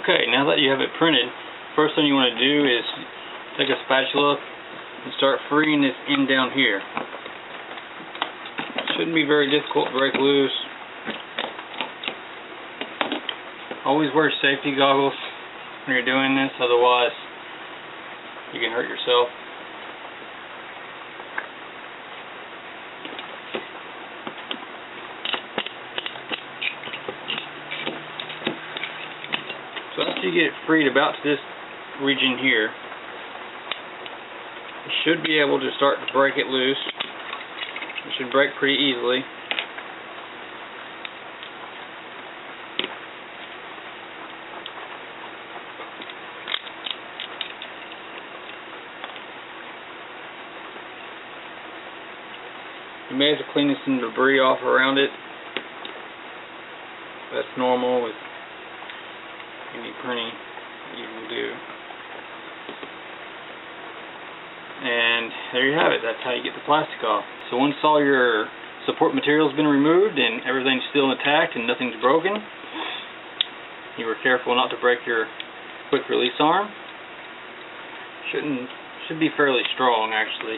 Okay, now that you have it printed, first thing you want to do is take a spatula and start freeing this end down here. It shouldn't be very difficult to break loose. Always wear safety goggles when you're doing this, otherwise you can hurt yourself. So after you get it freed about to this region here, you should be able to start to break it loose. It should break pretty easily. You may have to clean some debris off around it. That's normal with any printing you can do. And there you have it. That's how you get the plastic off. So once all your support material has been removed and everything's still intact and nothing's broken, you were careful not to break your quick release arm. Should be fairly strong actually.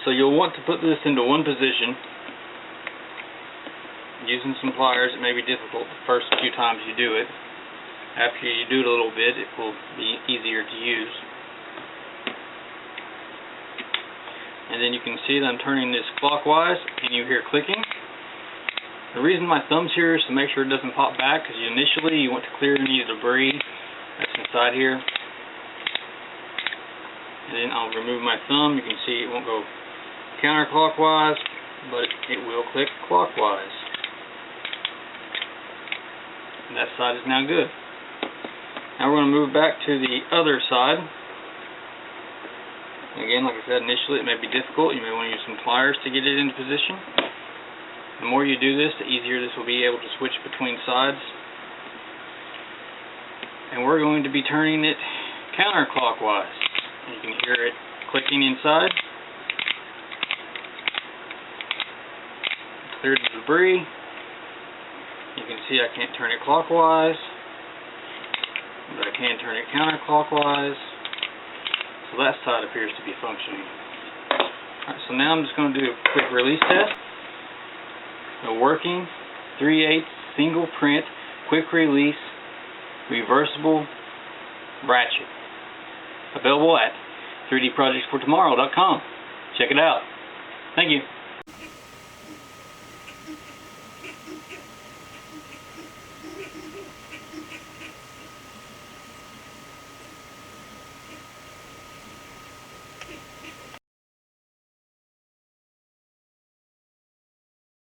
So you'll want to put this into one position. Using some pliers, it may be difficult the first few times you do it. After you do it a little bit, it will be easier to use. And then you can see that I'm turning this clockwise, and you hear clicking. The reason my thumb's here is to make sure it doesn't pop back, because initially you want to clear any debris that's inside here. And then I'll remove my thumb. You can see it won't go counterclockwise, but it will click clockwise. And that side is now good. Now we're going to move back to the other side. Again, like I said, initially it may be difficult. You may want to use some pliers to get it into position. The more you do this, the easier this will be able to switch between sides. And we're going to be turning it counterclockwise. You can hear it clicking inside. Cleared the debris. You can see I can't turn it clockwise, but I can turn it counterclockwise. So that side appears to be functioning. Alright, so now I'm just going to do a quick release test. A working 3/8 single print, quick release, reversible ratchet. Available at 3dprojectsfortomorrow.com. Check it out. Thank you.